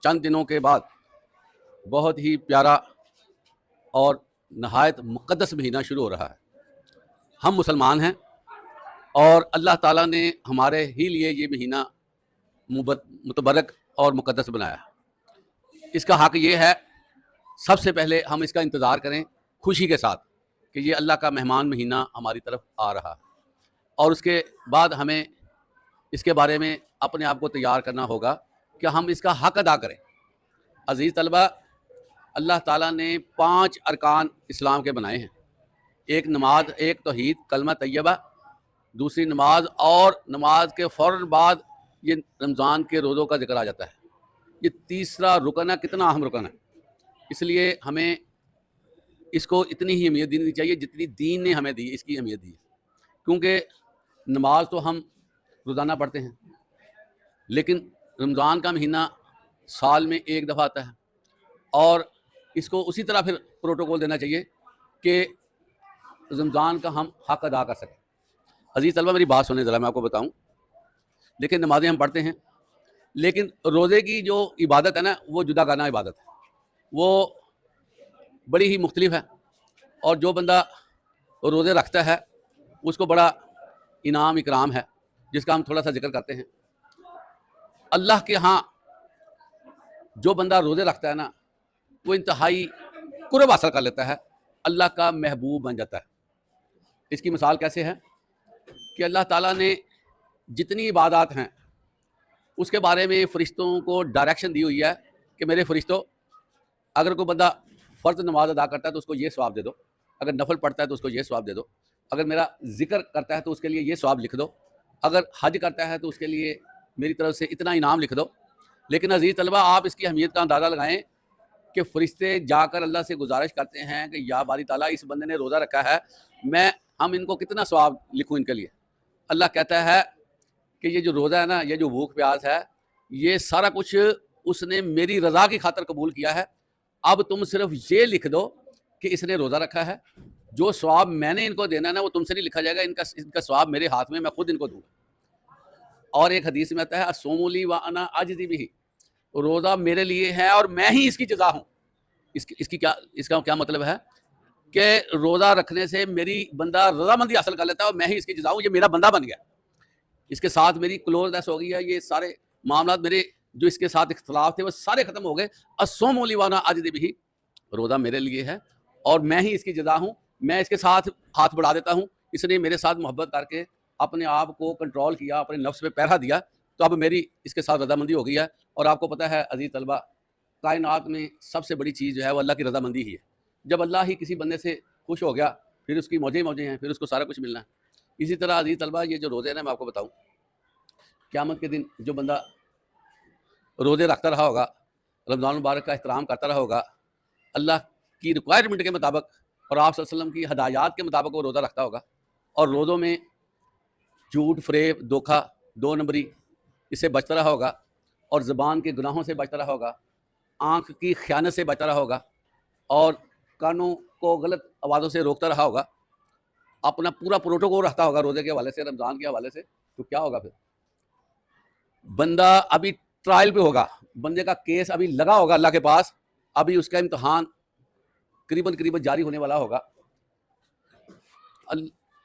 چند دنوں کے بعد بہت ہی پیارا اور نہایت مقدس مہینہ شروع ہو رہا ہے۔ ہم مسلمان ہیں اور اللہ تعالیٰ نے ہمارے ہی لیے یہ مہینہ متبرک اور مقدس بنایا ہے۔ اس کا حق یہ ہے سب سے پہلے ہم اس کا انتظار کریں خوشی کے ساتھ کہ یہ اللہ کا مہمان مہینہ ہماری طرف آ رہا ہے، اور اس کے بعد ہمیں اس کے بارے میں اپنے آپ کو تیار کرنا ہوگا کہ ہم اس کا حق ادا کریں۔ عزیز طلبہ، اللہ تعالیٰ نے 5 ارکان اسلام کے بنائے ہیں۔ ایک نماز، ایک توحید، کلمہ طیبہ، دوسری نماز، اور نماز کے فوراً بعد یہ رمضان کے روزوں کا ذکر آ جاتا ہے۔ یہ تیسرا رکن ہے، کتنا اہم رکن ہے۔ اس لیے ہمیں اس کو اتنی ہی اہمیت دینی چاہیے جتنی دین نے ہمیں دی، اس کی اہمیت دی ہے۔ کیونکہ نماز تو ہم روزانہ پڑھتے ہیں، لیکن رمضان کا مہینہ سال میں ایک دفعہ آتا ہے، اور اس کو اسی طرح پھر پروٹوکول دینا چاہیے کہ رمضان کا ہم حق ادا کر سکیں۔ عزیز طلبہ، میری بات سنیں ذرا، میں آپ کو بتاؤں۔ لیکن نمازیں ہم پڑھتے ہیں، لیکن روزے کی جو عبادت ہے نا، وہ جدا گانا عبادت ہے، وہ بڑی ہی مختلف ہے۔ اور جو بندہ روزے رکھتا ہے اس کو بڑا انعام اکرام ہے، جس کا ہم تھوڑا سا ذکر کرتے ہیں۔ اللہ کے ہاں جو بندہ روزے رکھتا ہے نا، وہ انتہائی قرب حاصل کر لیتا ہے، اللہ کا محبوب بن جاتا ہے۔ اس کی مثال کیسے ہے کہ اللہ تعالیٰ نے جتنی عبادات ہیں اس کے بارے میں فرشتوں کو ڈائریکشن دی ہوئی ہے کہ میرے فرشتوں، اگر کوئی بندہ فرض نماز ادا کرتا ہے تو اس کو یہ ثواب دے دو، اگر نفل پڑھتا ہے تو اس کو یہ ثواب دے دو، اگر میرا ذکر کرتا ہے تو اس کے لیے یہ ثواب لکھ دو، اگر حج کرتا ہے تو اس کے لیے میری طرف سے اتنا انعام لکھ دو۔ لیکن عزیز طلبہ، آپ اس کی اہمیت کا اندازہ لگائیں کہ فرشتے جا کر اللہ سے گزارش کرتے ہیں کہ یا باری تعالیٰ، اس بندے نے روزہ رکھا ہے، ہم ان کو کتنا ثواب لکھوں ان کے لیے۔ اللہ کہتا ہے کہ یہ جو روزہ ہے نا، یہ جو بھوک پیاس ہے، یہ سارا کچھ اس نے میری رضا کی خاطر قبول کیا ہے۔ اب تم صرف یہ لکھ دو کہ اس نے روزہ رکھا ہے، جو ثواب میں نے ان کو دینا ہے نا، وہ تم سے نہیں لکھا جائے گا، ان کا ثواب میرے ہاتھ میں خود ان کو دوں گا۔ اور ایک حدیث میں آتا ہے الصوم لی وانا اجزی بہ، روزہ میرے لیے ہے اور میں ہی اس کی جزا ہوں۔ اس کا کیا مطلب ہے کہ روزہ رکھنے سے میری بندہ رضامندی حاصل کر لیتا ہے اور میں ہی اس کی جزا ہوں، یہ میرا بندہ بن گیا، اس کے ساتھ میری کلوزنس ہو گئی ہے، یہ سارے معاملات میرے جو اس کے ساتھ اختلاف تھے وہ سارے ختم ہو گئے۔ الصوم لی وانا اجزی بہ، روزہ میرے لیے ہے اور میں ہی اس کی جزا ہوں، میں اس کے ساتھ ہاتھ بڑھا دیتا ہوں، اس نے میرے ساتھ محبت کر کے اپنے آپ کو کنٹرول کیا، اپنے نفس پہ پہرا دیا، تو اب میری اس کے ساتھ رضامندی ہو گئی ہے۔ اور آپ کو پتہ ہے عزیز طلبہ، کائنات میں سب سے بڑی چیز جو ہے وہ اللہ کی رضامندی ہی ہے۔ جب اللہ ہی کسی بندے سے خوش ہو گیا، پھر اس کی موجیں موجیں ہیں، پھر اس کو سارا کچھ ملنا ہے۔ اسی طرح عزیز طلبہ، یہ جو روزے ہیں میں آپ کو بتاؤں، قیامت کے دن جو بندہ روزے رکھتا رہا ہوگا، رمضان المبارک کا احترام کرتا رہا ہوگا، اللہ کی ریکوائرمنٹ کے مطابق اور آپ صلی اللہ علیہ وسلم کی ہدایات کے مطابق وہ روزہ رکھتا ہوگا، اور روزوں میں جھوٹ، فریب، دھوکہ، 2 نمبری اس سے بچتا رہا ہوگا، اور زبان کے گناہوں سے بچتا رہا ہوگا، آنکھ کی خیانت سے بچتا رہا ہوگا، اور کانوں کو غلط آوازوں سے روکتا رہا ہوگا، اپنا پورا پروٹوکول رکھتا ہوگا روزے کے حوالے سے، رمضان کے حوالے سے، تو کیا ہوگا پھر؟ بندہ ابھی ٹرائل پہ ہوگا، بندے کا کیس ابھی لگا ہوگا اللہ کے پاس، ابھی اس کا امتحان قریباً جاری ہونے والا ہوگا۔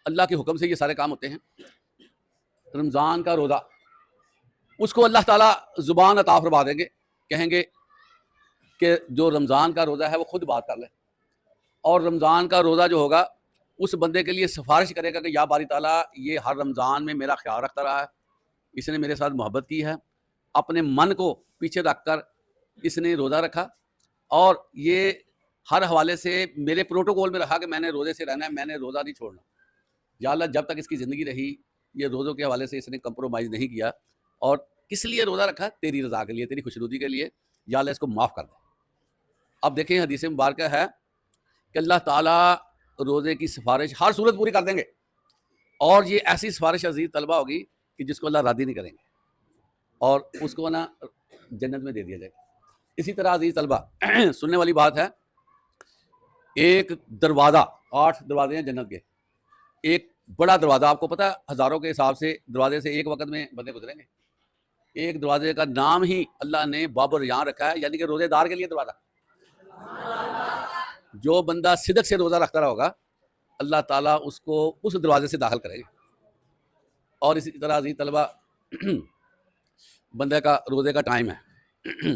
اللہ کے حکم سے یہ سارے کام ہوتے ہیں۔ رمضان کا روزہ، اس کو اللہ تعالیٰ زبان عطا فرما دیں گے، کہیں گے کہ جو رمضان کا روزہ ہے وہ خود بات کر لے، اور رمضان کا روزہ جو ہوگا اس بندے کے لیے سفارش کرے گا کہ یا باری تعالیٰ، یہ ہر رمضان میں میرا خیال رکھتا رہا ہے، اس نے میرے ساتھ محبت کی ہے، اپنے من کو پیچھے رکھ کر اس نے روزہ رکھا، اور یہ ہر حوالے سے میرے پروٹوکول میں رہا کہ میں نے روزے سے رہنا ہے، میں نے روزہ نہیں چھوڑنا۔ یا اللہ، جب تک اس کی زندگی رہی یہ روزوں کے حوالے سے اس نے کمپرومائز نہیں کیا، اور کس لیے روزہ رکھا؟ تیری رضا کے لیے، تیری خوشنودی کے لیے، یا اللہ اس کو معاف کر دے۔ اب دیکھیں حدیث مبارکہ ہے کہ اللہ تعالیٰ روزے کی سفارش ہر صورت پوری کر دیں گے، اور یہ ایسی سفارش عزیز طلبہ ہوگی کہ جس کو اللہ راضی نہیں کریں گے، اور اس کو نا جنت میں دے دیا جائے گا۔ اسی طرح عزیز طلبہ، سننے والی بات ہے، ایک دروازہ، 8 دروازے ہیں جنت کے، ایک بڑا دروازہ، آپ کو پتہ ہے ہزاروں کے حساب سے دروازے سے ایک وقت میں بندے گزریں گے، ایک دروازے کا نام ہی اللہ نے باب الریان رکھا ہے، یعنی کہ روزے دار کے لیے دروازہ. جو بندہ صدق سے روزہ رکھتا رہا ہوگا اللہ تعالیٰ اس کو اس دروازے سے داخل کرے گا. اور اسی طرح عزیز طلبہ بندے کا روزے کا ٹائم ہے.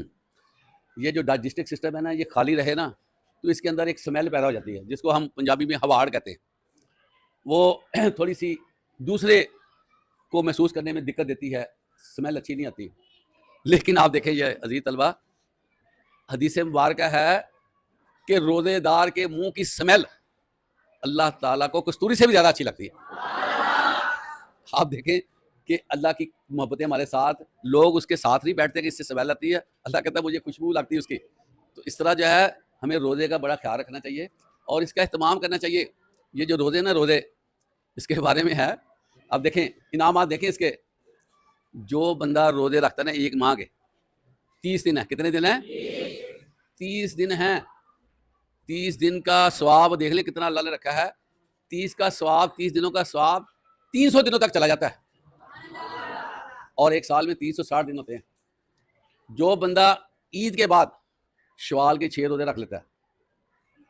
یہ جو ڈائجسٹک سسٹم ہے نا، یہ خالی رہے نا تو اس کے اندر ایک سمیل پیدا ہو جاتی ہے، جس کو ہم پنجابی میں ہواڑ کہتے ہیں. وہ تھوڑی سی دوسرے کو محسوس کرنے میں دقت دیتی ہے، سمیل اچھی نہیں آتی. لیکن آپ دیکھیں یہ عزیز طلبہ حدیث مبارکہ ہے کہ روزے دار کے منہ کی سمیل اللہ تعالیٰ کو کستوری سے بھی زیادہ اچھی لگتی ہے. آپ دیکھیں کہ اللہ کی محبتیں ہمارے ساتھ، لوگ اس کے ساتھ نہیں بیٹھتے کہ اس سے سمیل آتی ہے، اللہ کہتا ہے مجھے خوشبو لگتی ہے اس کی. تو اس طرح جو ہے ہمیں روزے کا بڑا خیال رکھنا چاہیے اور اس کا اہتمام کرنا چاہیے. یہ جو روزے نا روزے اس کے بارے میں ہے. اب دیکھیں انعامات دیکھیں اس کے. جو بندہ روزے رکھتا ہے نا ایک ماہ کے 30 دن ہے. کتنے دن ہیں؟ 30 دن ہیں. 30 دن کا ثواب دیکھ لیں کتنا اللہ نے رکھا ہے. 30 کا ثواب، 30 دنوں کا ثواب 300 دنوں تک چلا جاتا ہے. اور ایک سال میں 360 دن ہوتے ہیں. جو بندہ عید کے بعد شوال کے 6 روزے رکھ لیتا ہے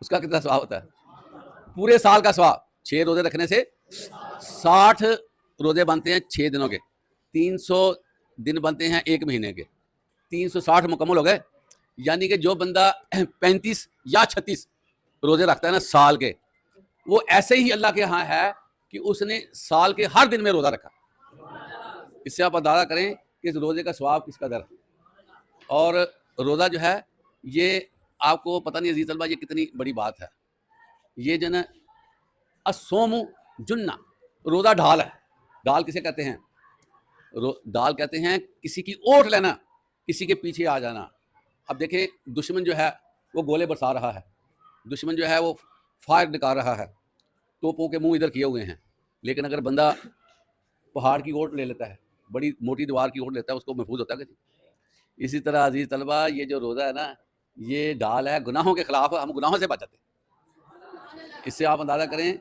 اس کا کتنا ثواب ہوتا ہے؟ پورے سال کا ثواب. 6 روزے رکھنے سے 60 روزے بنتے ہیں 6 دنوں کے. 300 دن بنتے ہیں ایک مہینے کے. 360 مکمل ہو گئے. یعنی کہ جو بندہ 35 یا 36 روزے رکھتا ہے نا سال کے، وہ ایسے ہی اللہ کے ہاں ہے کہ اس نے سال کے ہر دن میں روزہ رکھا. اس سے آپ اندازہ کریں کہ اس روزے کا ثواب کس قدر ہے. اور روزہ جو ہے یہ آپ کو پتہ نہیں عزیز طلبہ یہ کتنی بڑی بات ہے. یہ جو نا الصوم جنہ، روزہ ڈھال ہے. ڈھال کسے کہتے ہیں؟ ڈھال کہتے ہیں کسی کی اوٹ لینا، کسی کے پیچھے آ جانا. اب دیکھیں دشمن جو ہے وہ گولے برسا رہا ہے، دشمن جو ہے وہ فائر نکال رہا ہے، توپوں کے منہ ادھر کیے ہوئے ہیں. لیکن اگر بندہ پہاڑ کی اوٹ لے لیتا ہے، بڑی موٹی دیوار کی اوٹ لیتا ہے، اس کو محفوظ ہوتا ہے کہ اسی طرح عزیز طلبہ یہ جو روزہ ہے نا یہ ڈھال ہے گناہوں کے خلاف. ہم گناہوں سے بچ جاتے ہیں. اس سے آپ اندازہ کریں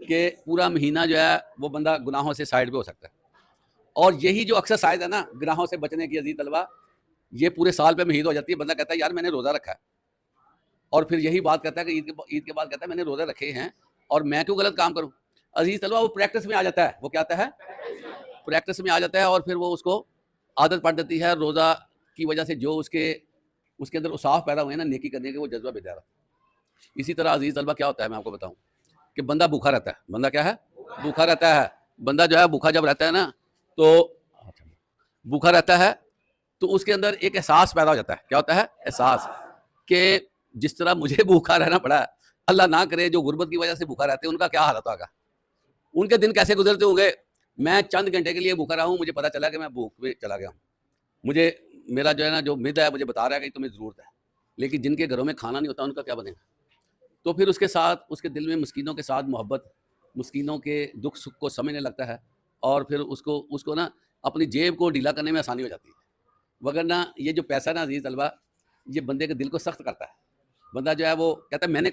کہ پورا مہینہ جو ہے وہ بندہ گناہوں سے سائڈ پہ ہو سکتا ہے. اور یہی جو ایکسرسائز ہے نا گناہوں سے بچنے کی عزیز طلبہ، یہ پورے سال پہ محیط ہو جاتی ہے. بندہ کہتا ہے یار میں نے روزہ رکھا ہے، اور پھر یہی بات کہتا ہے کہ عید کے بعد کہتا ہے میں نے روزہ رکھے ہیں اور میں کیوں غلط کام کروں. عزیز طلبہ وہ پریکٹس میں آ جاتا ہے. وہ کیا آتا ہے؟ پریکٹس میں آ جاتا ہے. اور پھر وہ اس کو عادت پڑ جاتی ہے. روزہ کی وجہ سے جو اس کے اندر اصاف پیدا ہوئے ہیں نا نیکی کرنے کے، وہ جذبہ بیدار رہتا ہے. اسی طرح عزیز طلبہ کیا ہوتا ہے میں آپ کو بتاؤں کہ بندہ بھوکا رہتا ہے. بندہ کیا ہے؟ بھوکا رہتا ہے. بندہ جو ہے بھوکا جب رہتا ہے نا تو بھوکا رہتا ہے تو اس کے اندر ایک احساس پیدا ہو جاتا ہے. کیا ہوتا ہے؟ احساس کہ جس طرح مجھے بھوکا رہنا پڑا ہے، اللہ نہ کرے جو غربت کی وجہ سے بھوکا رہتے ہیں ان کا کیا حالت ہوگا، ان کے دن کیسے گزرتے ہوں گے. میں چند گھنٹے کے لیے بھوکا رہا ہوں، مجھے پتا چلا کہ میں بھوک پہ چلا گیا ہوں. مجھے میرا جو ہے نا جو مد ہے مجھے بتا رہا ہے کہ تمہیں ضرورت ہے. لیکن جن کے گھروں میں کھانا نہیں ہوتا ان کا کیا بنے گا؟ تو پھر اس کے ساتھ اس کے دل میں مسکینوں کے ساتھ محبت، مسکینوں کے دکھ سکھ کو سمجھنے لگتا ہے. اور پھر اس کو نا اپنی جیب کو ڈھیلا کرنے میں آسانی ہو جاتی ہے. وگرنہ یہ جو پیسہ نا عزیز طلبہ یہ بندے کے دل کو سخت کرتا ہے. بندہ جو ہے وہ کہتا ہے میں نے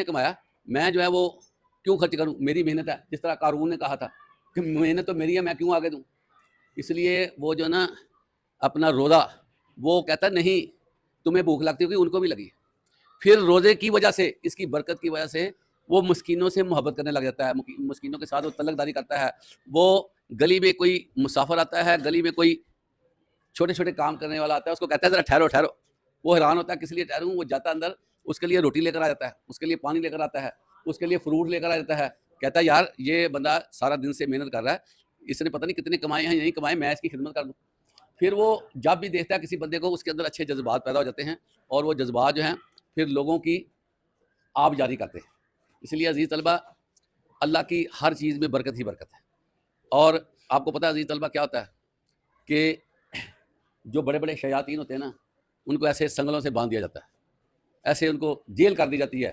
کمایا میں جو ہے وہ کیوں خرچ کروں، میری محنت ہے. جس طرح قارون نے کہا تھا کہ محنت تو میری ہے، میں کیوں آگے دوں. اس لیے وہ جو نا اپنا روزہ وہ کہتا ہے نہیں تمہیں بھوک لگتی ہوگی ان کو بھی لگی. پھر روزے کی وجہ سے، اس کی برکت کی وجہ سے وہ مسکینوں سے محبت کرنے لگ جاتا ہے. مسکینوں کے ساتھ وہ تعلق داری کرتا ہے. وہ گلی میں کوئی مسافر آتا ہے، گلی میں کوئی چھوٹے چھوٹے کام کرنے والا آتا ہے، اس کو کہتا ہے ذرا ٹھہرو. وہ حیران ہوتا ہے کس لیے ٹھہروں. وہ جاتا اندر، اس کے لیے روٹی لے کر آ جاتا ہے، اس کے لیے پانی لے کر آتا ہے، اس کے لیے فروٹ لے کر آ جاتا ہے. کہتا ہے یار یہ بندہ سارا دن سے محنت کر رہا ہے، اس نے پتہ نہیں کتنے کمائے ہیں نہیں کمائے، میں اس کی خدمت کر دوں. پھر وہ جب بھی دیکھتا ہے کسی بندے کو اس کے اندر اچھے جذبات پیدا ہو جاتے ہیں اور وہ جذبات جو ہیں پھر لوگوں کی آب جاری کرتے ہیں. اس لیے عزیز طلبہ اللہ کی ہر چیز میں برکت ہی برکت ہے. اور آپ کو پتہ ہے عزیز طلبہ کیا ہوتا ہے کہ جو بڑے بڑے شیاطین ہوتے ہیں نا ان کو ایسے سنگلوں سے باندھ دیا جاتا ہے، ایسے ان کو جیل کر دی جاتی ہے.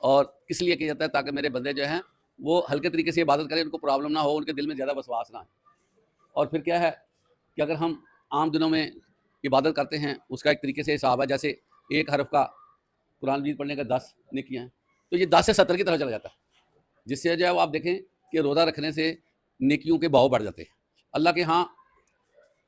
اور کس لیے کیا جاتا ہے؟ تاکہ میرے بندے جو ہیں وہ ہلکے طریقے سے عبادت کریں، ان کو پرابلم نہ ہو، ان کے دل میں زیادہ وسواس نہ آئے. اور پھر کیا ہے کہ اگر ہم عام دنوں میں عبادت کرتے ہیں اس کا ایک طریقے سے حساب ہے، جیسے ایک حرف کا قرآن مجید پڑھنے کا 10 نیکیاں ہیں، تو یہ 10 سے 70 کی طرف چلا جاتا ہے. جس سے جو ہے وہ آپ دیکھیں کہ روزہ رکھنے سے نیکیوں کے بھاؤ بڑھ جاتے ہیں. اللہ کے ہاں